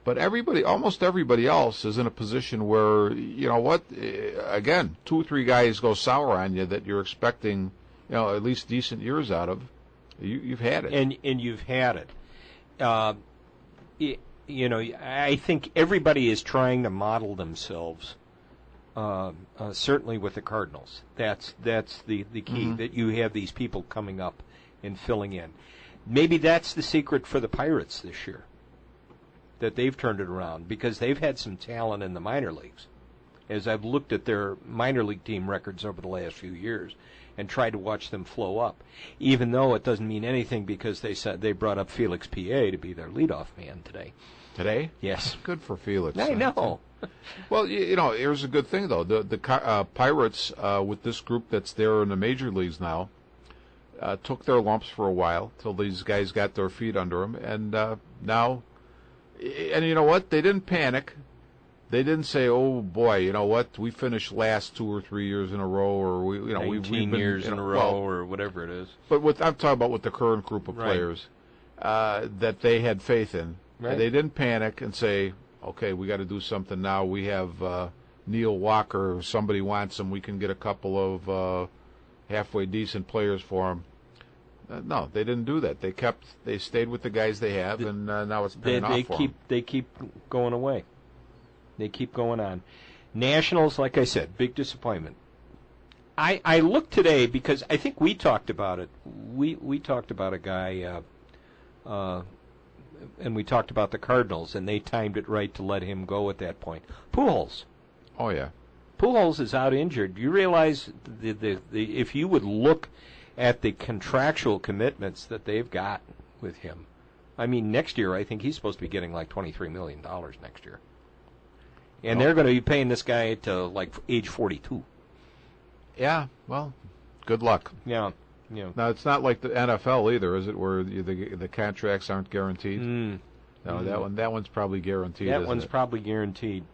But almost everybody else is in a position where, again, 2 or 3 guys go sour on you that you're expecting, at least decent years out of. You've had it. And you've had it. I think everybody is trying to model themselves, certainly with the Cardinals. That's the key, that you have these people coming up and filling in. Maybe that's the secret for the Pirates this year, that they've turned it around, because they've had some talent in the minor leagues. As I've looked at their minor league team records over the last few years and tried to watch them flow up, even though it doesn't mean anything because they said they brought up Felix P.A. to be their leadoff man today. Today? Yes. Good for Felix. I know. Well, here's a good thing, though. The Pirates, with this group that's there in the major leagues now, took their lumps for a while till these guys got their feet under them, and now, and you know what? They didn't panic. They didn't say, "Oh boy, you know what? We finished last 2 or 3 years in a row, or we've been years in a row, or whatever it is." But I'm talking about with the current group of players that they had faith in. Right. They didn't panic and say, "Okay, we got to do something now. We have Neil Walker. Somebody wants him. We can get a couple of halfway decent players for him." No, they didn't do that. They stayed with the guys they have, and now it's paying off for them. They keep going away. They keep going on. Nationals, like I said, big disappointment. I looked today because I think we talked about it. We talked about a guy, and we talked about the Cardinals, and they timed it right to let him go at that point. Pujols. Oh yeah. Pujols is out injured. You realize the if you would look at the contractual commitments that they've got with him, I mean, next year I think he's supposed to be getting like $23 million next year. And they're going to be paying this guy to like age 42. Yeah, well, good luck. Yeah. Now it's not like the NFL either, is it? Where the contracts aren't guaranteed. No, that one's probably guaranteed. That one's probably guaranteed.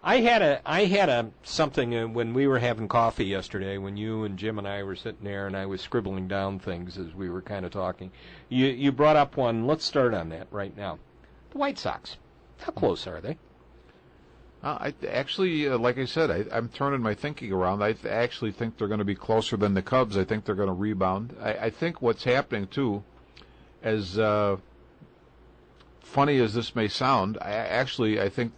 I had something when we were having coffee yesterday, when you and Jim and I were sitting there, and I was scribbling down things as we were kind of talking. You brought up one. Let's start on that right now. The White Sox. How close are they? I actually, like I said, I'm turning my thinking around. I actually think they're going to be closer than the Cubs. I think they're going to rebound. I think what's happening, too, as funny as this may sound, I think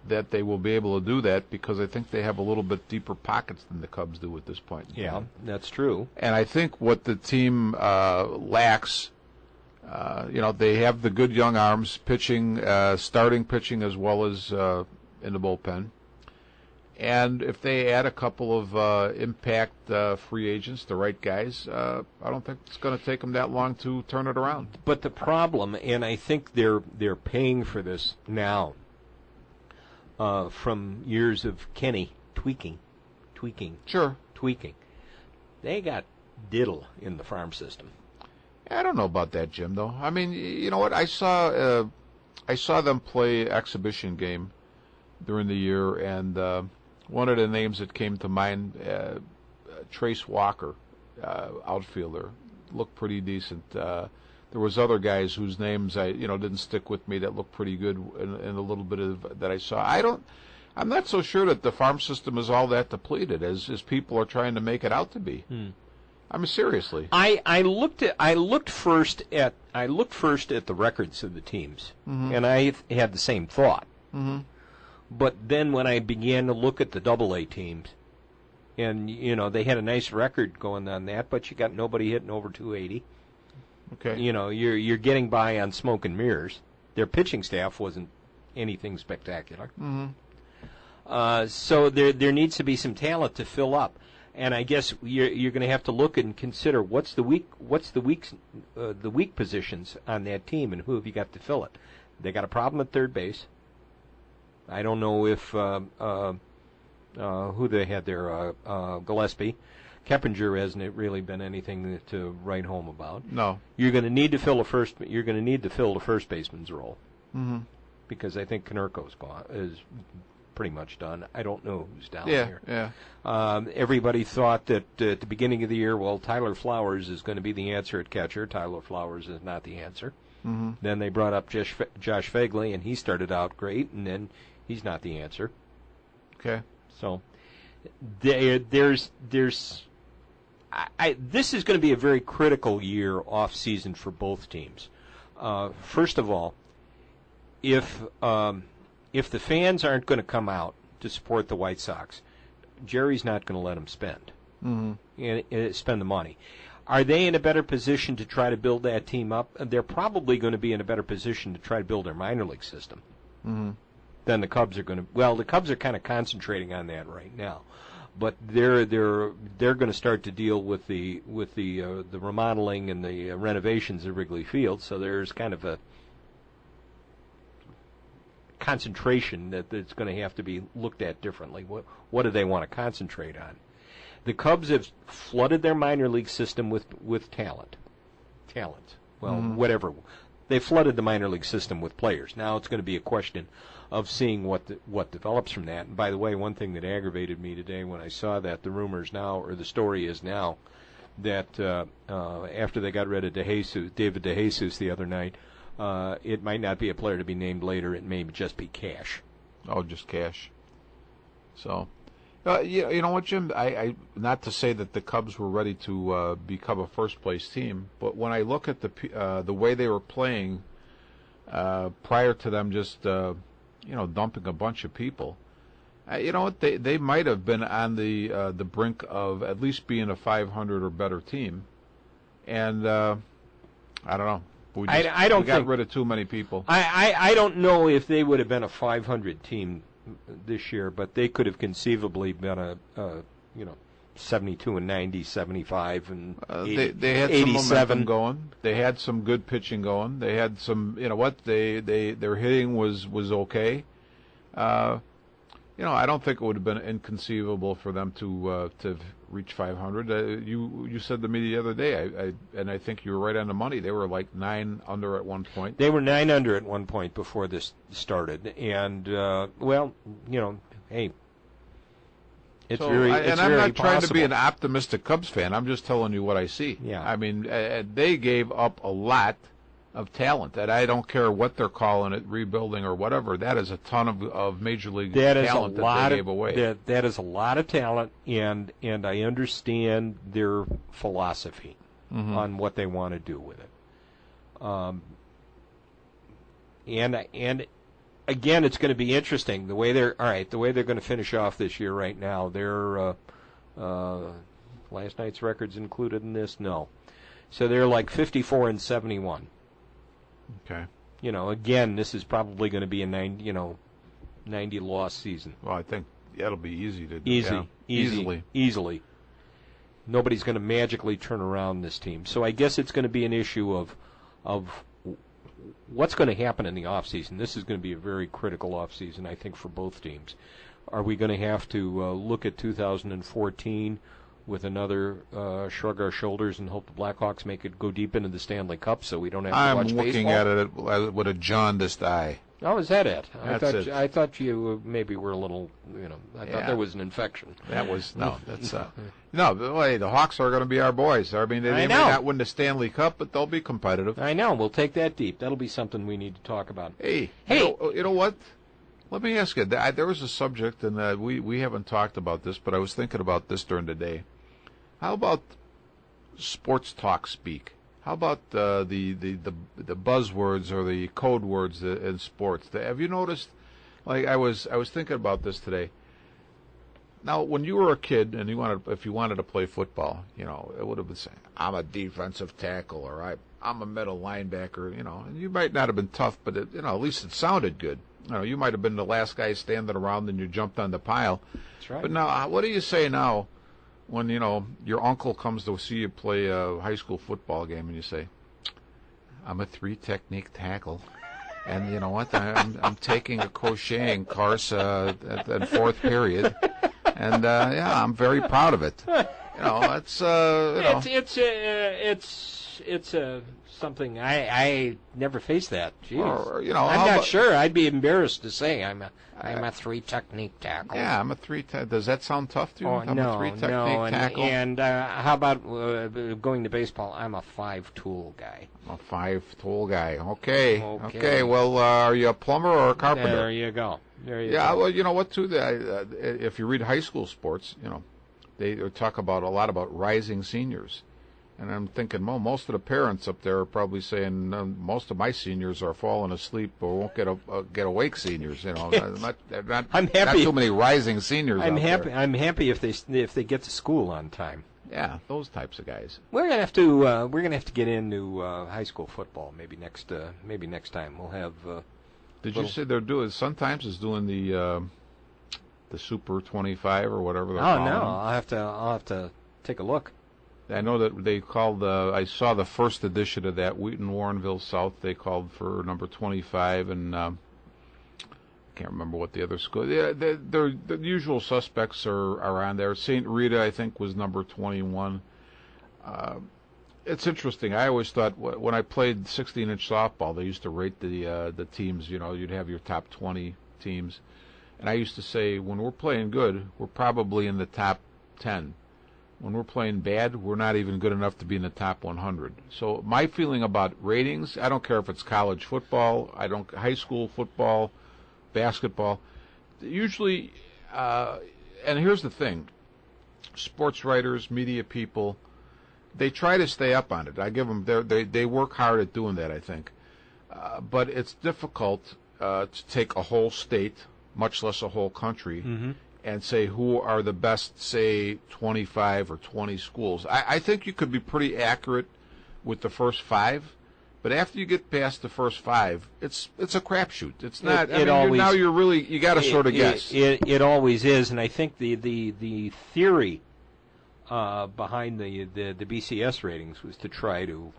that they will be able to do that because I think they have a little bit deeper pockets than the Cubs do at this point. Yeah, that's true. And I think what the team lacks, they have the good young arms, pitching, starting pitching as well as in the bullpen. And if they add a couple of impact free agents, the right guys, I don't think it's going to take them that long to turn it around. But the problem, and I think they're paying for this now, from years of Kenny tweaking. Sure. Tweaking. They got diddle in the farm system. I don't know about that, Jim, though. I mean, you know what? I saw them play exhibition game during the year, and one of the names that came to mind, Trace Walker, outfielder. looked pretty decent. There was other guys whose names I didn't stick with me that looked pretty good in a little bit of that I saw. I'm not so sure that the farm system is all that depleted as people are trying to make it out to be. I mean, seriously. I looked first at the records of the teams, and I had the same thought. But then when I began to look at the AA teams, and they had a nice record going on that, but you got nobody hitting over 280. Okay. You're getting by on smoke and mirrors. Their pitching staff wasn't anything spectacular. So there needs to be some talent to fill up. And I guess you're going to have to look and consider what's the weak positions on that team, and who have you got to fill it. They got a problem at third base. I don't know if who they had there, Gillespie. Keppinger hasn't really been anything to write home about. No. You're going to need to fill the first baseman's role, because I think Konerko's is pretty much done. I don't know who's down there. Yeah. Everybody thought that at the beginning of the year, Tyler Flowers is going to be the answer at catcher. Tyler Flowers is not the answer. Then they brought up Josh Fagley, and he started out great, and then he's not the answer. Okay. So this is going to be a very critical year off season for both teams. First of all, if the fans aren't going to come out to support the White Sox, Jerry's not going to let them spend and spend the money. Are they in a better position to try to build that team up? They're probably going to be in a better position to try to build their minor league system than the Cubs are going to. Well, the Cubs are kind of concentrating on that right now, but they're going to start to deal with the remodeling and the renovations at Wrigley Field. So there's kind of a concentration that's going to have to be looked at differently. What do they want to concentrate on? The Cubs have flooded their minor league system with talent. Well, whatever. They flooded the minor league system with players. Now it's going to be a question of seeing what develops from that. And by the way, one thing that aggravated me today when I saw that, the story is now that after they got rid of David DeJesus the other night, it might not be a player to be named later. It may just be cash. Oh, just cash. So, you know what, Jim? I not to say that the Cubs were ready to become a first-place team, but when I look at the way they were playing prior to them just dumping a bunch of people, you know what? They might have been on the brink of at least being a 500 or better team, and I don't know. We got rid of too many people. I don't know if they would have been a 500 team this year, but they could have conceivably been a 72 and 90, 75 and 80, they had 87. some momentum going. They had some good pitching going. They had some, their hitting was okay. I don't think it would have been inconceivable for them to reach 500. You said to me the other day, I think you were right on the money. They were like 9 under at one point. They were 9 under at one point before this started, and hey, it's very. And I'm not trying to be an optimistic Cubs fan. I'm just telling you what I see. Yeah. I mean, they gave up a lot of talent, that I don't care what they're calling it, rebuilding or whatever. That is a ton of major league talent that they gave away. That is a lot of talent, and I understand their philosophy on what they want to do with it. And again, it's going to be interesting the way they're going to finish off this year. Right now, their last night's records included in this. No, so they're like 54 and 71. Okay. Again, this is probably going to be a 90 loss season. Well, I think that'll be easy to do. Easily. Nobody's going to magically turn around this team. So I guess it's going to be an issue of what's going to happen in the offseason. This is going to be a very critical offseason, I think, for both teams. Are we going to have to look at 2014 with another shrug our shoulders and hope the Blackhawks make it go deep into the Stanley Cup so we don't have to watch baseball? I'm looking at it with a jaundiced eye. Oh, is that it? I thought you maybe were a little, I thought there was an infection. That was, no, that's, no, the Hawks are going to be our boys. I mean, they may not win the Stanley Cup, but they'll be competitive. I know. We'll take that deep. That'll be something we need to talk about. Hey. You know what? Let me ask you. There was a subject, and we haven't talked about this, but I was thinking about this during the day. How about sports talk speak? How about the buzzwords or the code words in sports? Have you noticed? Like I was thinking about this today. Now, when you were a kid and if you wanted to play football, it would have been saying, "I'm a defensive tackle," or "I'm a middle linebacker." And you might not have been tough, but at least it sounded good. You might have been the last guy standing around and you jumped on the pile. That's right. But now, what do you say now? When, your uncle comes to see you play a high school football game and you say, "I'm a 3-technique tackle. And you know what? I'm taking a crocheting course at fourth period. And, I'm very proud of it." It's something I never faced that. Jeez. Or, I'm not sure. I'd be embarrassed to say I'm a 3-technique tackle. Yeah, I'm a 3. Does that sound tough to you? I'm a 3-technique tackle. And how about going to baseball? I'm a 5-tool guy. A 5-tool guy. Okay. Well, are you a plumber or a carpenter? There you go. Yeah. Well, you know what? Too. If you read high school sports, they talk a lot about rising seniors. And I'm thinking, well, most of the parents up there are probably saying, most of my seniors are falling asleep or won't get awake seniors. Not too many rising seniors. I'm happy. There. I'm happy if they get to school on time. Yeah, those types of guys. We're gonna have to get into high school football maybe next time. We'll have. Did you say they're doing? Sometimes it's doing the Super 25 or whatever they're calling. Oh no, I'll have to take a look. I know that they called. I saw the first edition of that Wheaton Warrenville South. They called for number 25, and I can't remember what the other school. Yeah, the usual suspects are on there. St. Rita, I think, was number 21. It's interesting. I always thought when I played 16-inch softball, they used to rate the teams. You'd have your top 20 teams, and I used to say when we're playing good, we're probably in the top 10. When we're playing bad, we're not even good enough to be in the top 100. So my feeling about ratings, I don't care if it's college football, high school football, basketball. Usually, and here's the thing, sports writers, media people, they try to stay up on it. I give them, they work hard at doing that, I think. But it's difficult to take a whole state, much less a whole country, and say who are the best, say, 25 or 20 schools. I think you could be pretty accurate with the first 5, but after you get past the first 5, it's a crapshoot. It's not. You got to sort of guess. It always is, and I think the theory behind the BCS ratings was to try to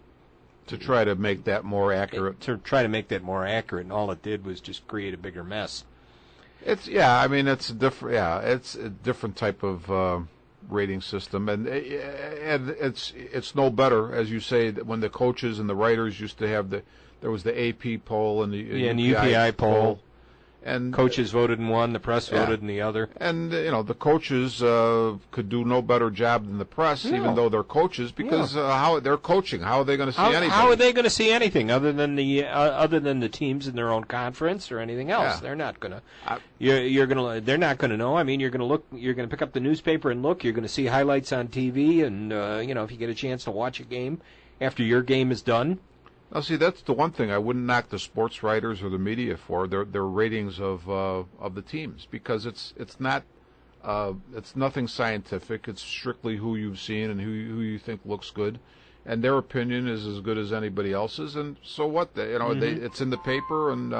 make that more accurate. To try to make that more accurate, and all it did was just create a bigger mess. It's a different type of rating system, and it's no better, as you say, that when the coaches and the writers used to have there was the AP poll and the UPI poll. And coaches voted in one, the press voted in the other. And the coaches could do no better job than the press, even though they're coaches, because how they're coaching. How are they going to see anything? How are they going to see anything other than the teams in their own conference or anything else? Yeah. They're not going to. They're not going to know. I mean, you're going to look. You're going to pick up the newspaper and look. You're going to see highlights on TV, and if you get a chance to watch a game after your game is done. Now, see, that's the one thing I wouldn't knock the sports writers or the media for their ratings of the teams, because it's nothing scientific. It's strictly who you've seen and who you think looks good, and their opinion is as good as anybody else's. And so what? It's in the paper, and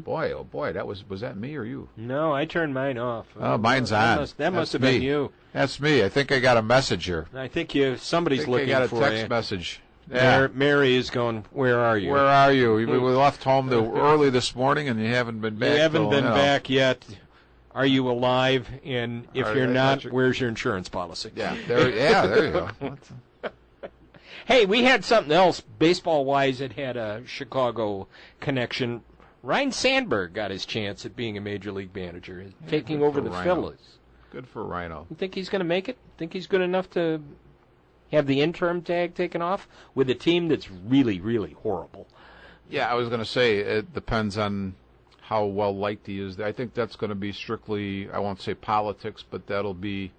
boy, oh boy, was that me or you? No, I turned mine off. Oh, mine's on. That must have been you. That's me. I think I got a message here. I think somebody's looking for I got a text message. Yeah. Mary is going, where are you? Where are you? We left home early this morning, and you haven't been back. You haven't been back yet. Are you alive? And if you're not, where's your insurance policy? Yeah, there you go. Hey, we had something else baseball-wise that had a Chicago connection Ryne Sandberg got his chance at being a major league manager, taking over the Phillies. Good for Rhino. You think he's going to make it? Think he's good enough to have the interim tag taken off with a team that's really, really horrible? Yeah, I was going to say it depends on how well liked he is. I think that's going to be strictly, I won't say politics, but that'll be,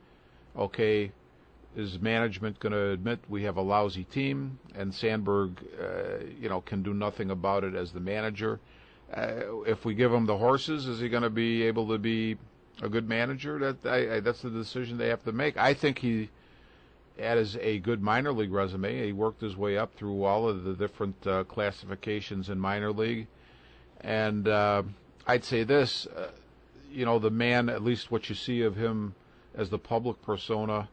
okay, is management going to admit we have a lousy team and Sandberg, can do nothing about it as the manager? If we give him the horses, is he going to be able to be a good manager? That's the decision they have to make. I think he has a good minor league resume. He worked his way up through all of the different classifications in minor league. And I'd say this, the man, at least what you see of him as the public persona,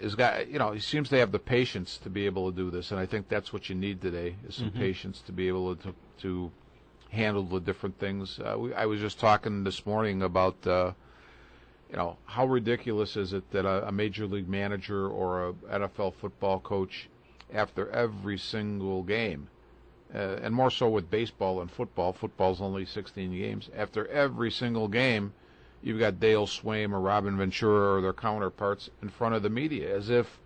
is got, he seems to have the patience to be able to do this. And I think that's what you need today, is some patience to be able to handle the different things. I was just talking this morning about, how ridiculous is it that a major league manager or a NFL football coach, after every single game, and more so with baseball and football. Football's only 16 games. After every single game, you've got Dale Swaim or Robin Ventura or their counterparts in front of the media, as if,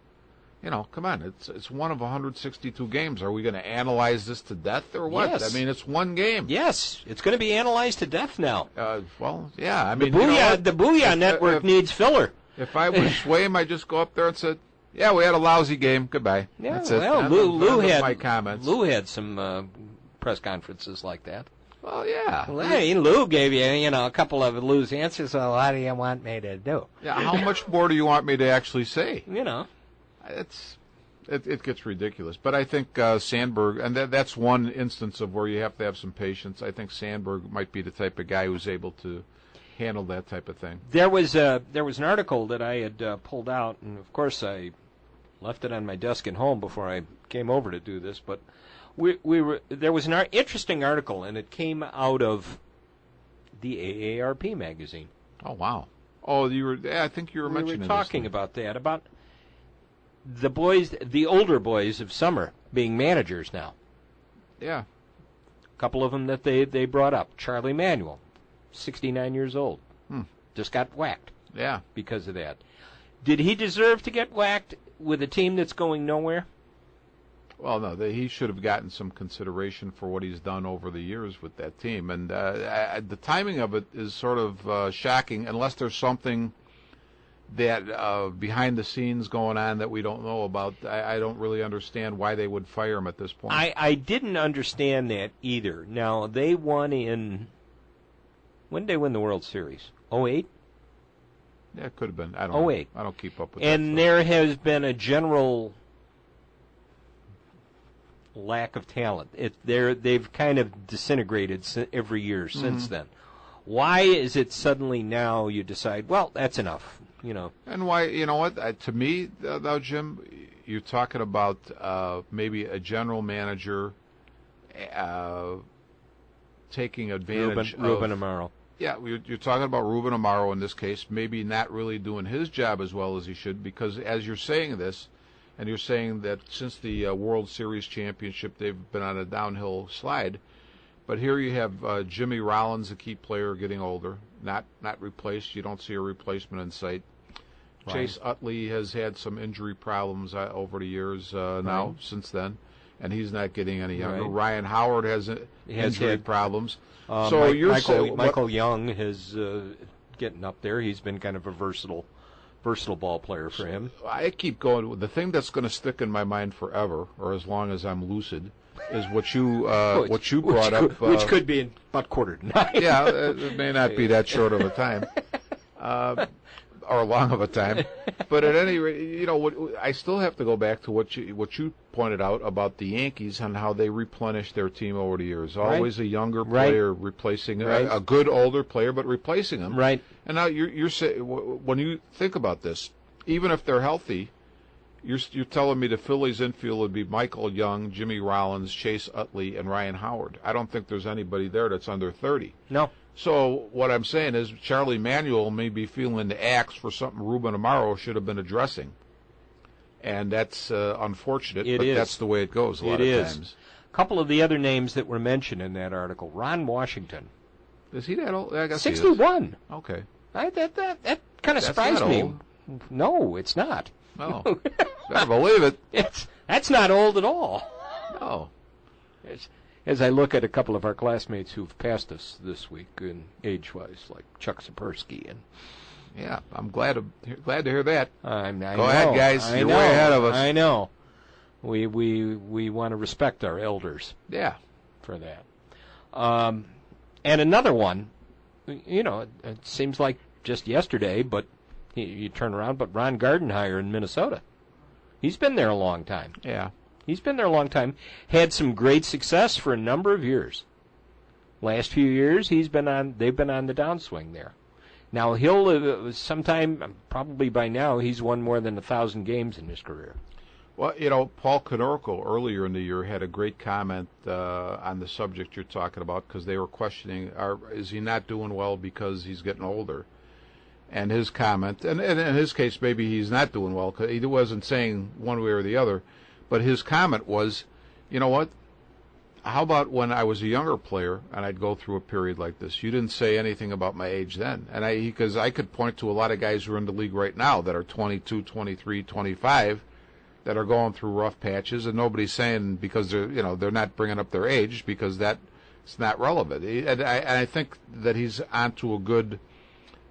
come on, it's one of 162 games. Are we going to analyze this to death or what? Yes. I mean, it's one game. Yes, it's going to be analyzed to death now. Well, yeah. I mean, the Booyah Network needs filler. If I was Swaim, I'd just go up there and say, yeah, we had a lousy game. Goodbye. Yeah, that's it. Well, Lou had my comments. Lou had some press conferences like that. Well, yeah. Well, hey, Lou gave you, a couple of Lou's answers. So what do you want me to do? Yeah. How much more do you want me to actually say? It gets ridiculous. But I think Sandberg, and that's one instance of where you have to have some patience. I think Sandberg might be the type of guy who's able to handle that type of thing. There was an article that I had pulled out, and of course I left it on my desk at home before I came over to do this. But there was an interesting article, and it came out of the AARP magazine. Oh wow! Oh, I think you were mentioning. We were talking about that, about the boys, the older boys of summer, being managers now. Yeah. A couple of them that they brought up. Charlie Manuel, 69 years old, just got whacked. Yeah. Because of that. Did he deserve to get whacked with a team that's going nowhere? Well, no, he should have gotten some consideration for what he's done over the years with that team. And the timing of it is sort of shocking, unless there's something that behind the scenes going on that we don't know about. I don't really understand why they would fire him at this point. I didn't understand that either. Now, they won when did they win the World Series? 08? Yeah, it could have been. I don't know. 08. I don't keep up with that. And there has been a general lack of talent. They've kind of disintegrated every year since then. Why is it suddenly now you decide, well, that's enough? And why, what, to me, though, Jim, you're talking about maybe a general manager taking advantage of Ruben Amaro. Yeah, you're talking about Ruben Amaro in this case, maybe not really doing his job as well as he should, because as you're saying this, and you're saying that since the World Series championship, they've been on a downhill slide. But here you have Jimmy Rollins, a key player, getting older, not replaced. You don't see a replacement in sight. Right. Chase Utley has had some injury problems over the years now, since then, and he's not getting any younger. Right. Ryan Howard has injury problems. So you're saying Michael Young is getting up there. He's been kind of a versatile ball player for him. I keep going. The thing that's going to stick in my mind forever, or as long as I'm lucid, is what you brought up, which could be in about 8:45. Yeah, it may not be that short of a time, or long of a time. But at any rate, I still have to go back to what you pointed out about the Yankees and how they replenish their team over the years. Always a younger player replacing a good older player, but replacing them. Right. And now you're saying, when you think about this, even if they're healthy, you're telling me the Phillies infield would be Michael Young, Jimmy Rollins, Chase Utley, and Ryan Howard. I don't think there's anybody there that's under 30. No. So what I'm saying is Charlie Manuel may be feeling the axe for something Ruben Amaro should have been addressing. And that's unfortunate, but that's the way it goes a lot of times. couple of the other names that were mentioned in that article. Ron Washington. Is he that old? I guess 61. Okay. That kind of surprised me. Old. No, it's not. No. Better believe it. That's not old at all. No. As I look at a couple of our classmates who've passed us this week in age-wise, like Chuck Sapersky and. Yeah, I'm glad to hear that. Go ahead, guys. You're way ahead of us. I know. We want to respect our elders. Yeah. For that. And another one, it seems like just yesterday, but you turn around, but Ron Gardenhire in Minnesota. He's been there a long time. Yeah. He's been there a long time. Had some great success for a number of years. Last few years, they've been on the downswing there. Now, he'll sometime, probably by now, he's won more than 1,000 games in his career. Well, Paul Konorko earlier in the year had a great comment on the subject you're talking about, because they were questioning, is he not doing well because he's getting older? And his comment, and in his case, maybe he's not doing well, because he wasn't saying one way or the other, but his comment was, you know what? How about when I was a younger player and I'd go through a period like this? You didn't say anything about my age then. And because I could point to a lot of guys who are in the league right now that are 22, 23, 25 that are going through rough patches, and nobody's saying because they're not bringing up their age, because that's not relevant. And I think that he's onto a good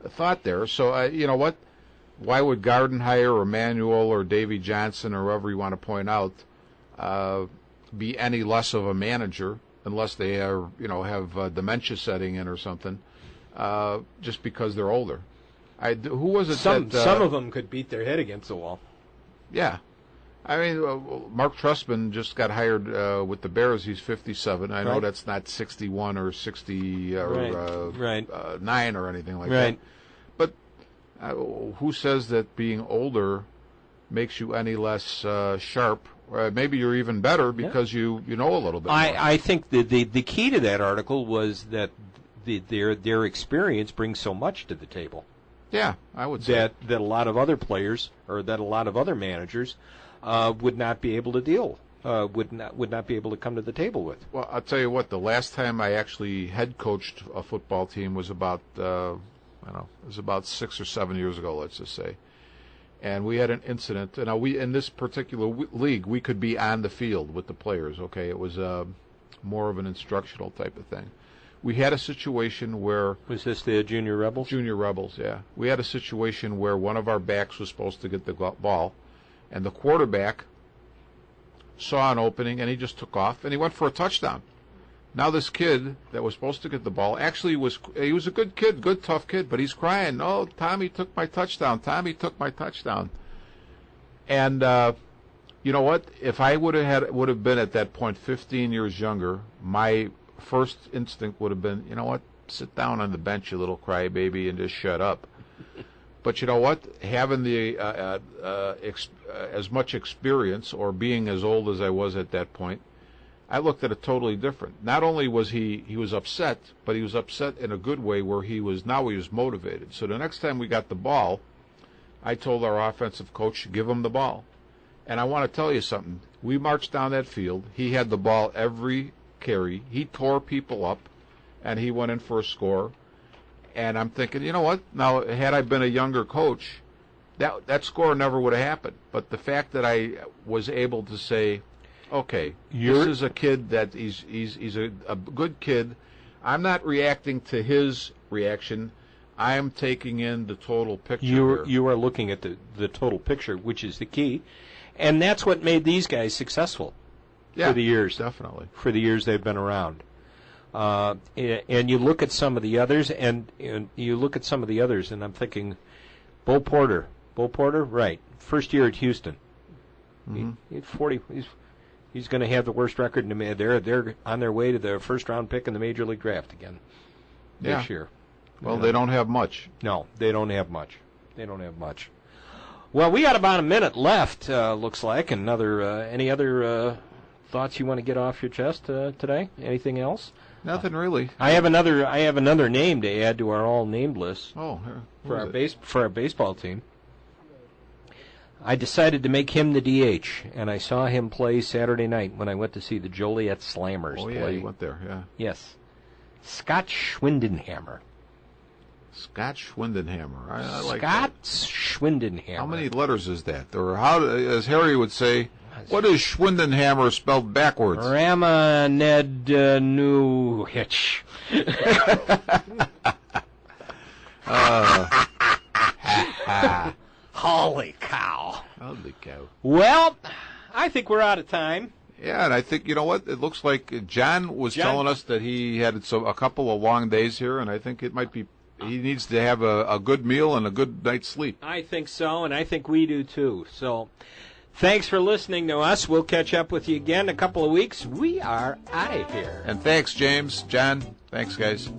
thought there. So, you know what? Why would Gardenhire or Manuel or Davey Johnson or whoever you want to point out be any less of a manager unless they are, have dementia setting in or something, just because they're older? Who was it? Some of them could beat their head against the wall. Yeah. I mean, Mark Trustman just got hired with the Bears. He's 57. I know that's not 61 or 60 or 9 or anything like that. But who says that being older makes you any less sharp? Maybe you're even better because you know a little bit more. I think the key to that article was that their experience brings so much to the table. Yeah, I would say that a lot of other players or that a lot of other managers would not be able to deal, would not be able to come to the table with. Well, I'll tell you what. The last time I actually head coached a football team was about it was about 6 or 7 years ago, let's just say. And we had an incident. Now, we in this particular league, we could be on the field with the players. Okay, it was more of an instructional type of thing. We had a situation where... Was this the Junior Rebels? Junior Rebels, yeah. We had a situation where one of our backs was supposed to get the ball, and the quarterback saw an opening, and he just took off, and he went for a touchdown. Now this kid that was supposed to get the ball actually was a good kid, good, tough kid, but he's crying, "Oh, Tommy took my touchdown. Tommy took my touchdown." And you know what? If I would have been at that point 15 years younger, my first instinct would have been, you know what? Sit down on the bench, you little crybaby, and just shut up. But you know what? Having the as much experience, or being as old as I was at that point, I looked at it totally different. Not only was he was upset, but he was upset in a good way where he was motivated. So the next time we got the ball, I told our offensive coach, give him the ball. And I want to tell you something. We marched down that field. He had the ball every carry. He tore people up, and he went in for a score. And I'm thinking, you know what? Now, had I been a younger coach, that score never would have happened. But the fact that I was able to say, okay, this is a kid that he's a good kid. I'm not reacting to his reaction. I'm taking in the total picture. You are looking at the total picture, which is the key, and that's what made these guys successful for the years. Definitely, for the years they've been around. And you look at some of the others, and I'm thinking, Bo Porter, right? First year at Houston, he had 40. He's going to have the worst record in the They're on their way to the first round pick in the Major League Draft again this year. Well, they don't have much. No, they don't have much. Well, we got about a minute left, looks like. Any other thoughts you want to get off your chest today? Anything else? Nothing really. I have another name to add to our all named list. Oh, for our baseball team. I decided to make him the DH, and I saw him play Saturday night when I went to see the Joliet Slammers play. Oh, yeah, you went there, yeah. Yes. Scott Schwindenhammer. Scott Schwindenhammer. I like Scott that. Schwindenhammer. How many letters is that? Or how, as Harry would say, what is Schwindenhammer spelled backwards? Ramaned New Hitch. Holy cow. Holy cow. Well, I think we're out of time. Yeah, and I think, you know what, it looks like John was telling us that he had a couple of long days here, and I think it might be, he needs to have a good meal and a good night's sleep. I think so, and I think we do too. So, thanks for listening to us. We'll catch up with you again in a couple of weeks. We are out of here. And thanks, James, John. Thanks, guys.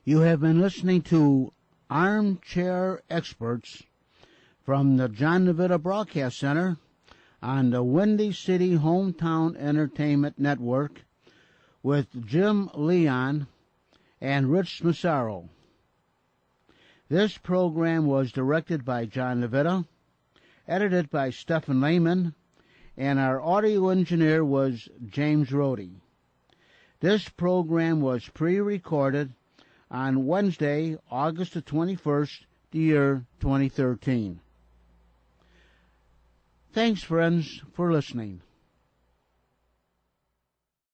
You have been listening to Armchair Experts from the John DeVita Broadcast Center on the Windy City Hometown Entertainment Network with Jim Leon and Rich Massaro. This program was directed by John DeVita, edited by Stephen Lehman, and our audio engineer was James Rohde. This program was pre-recorded on Wednesday, August the 21st, the year 2013. Thanks, friends, for listening.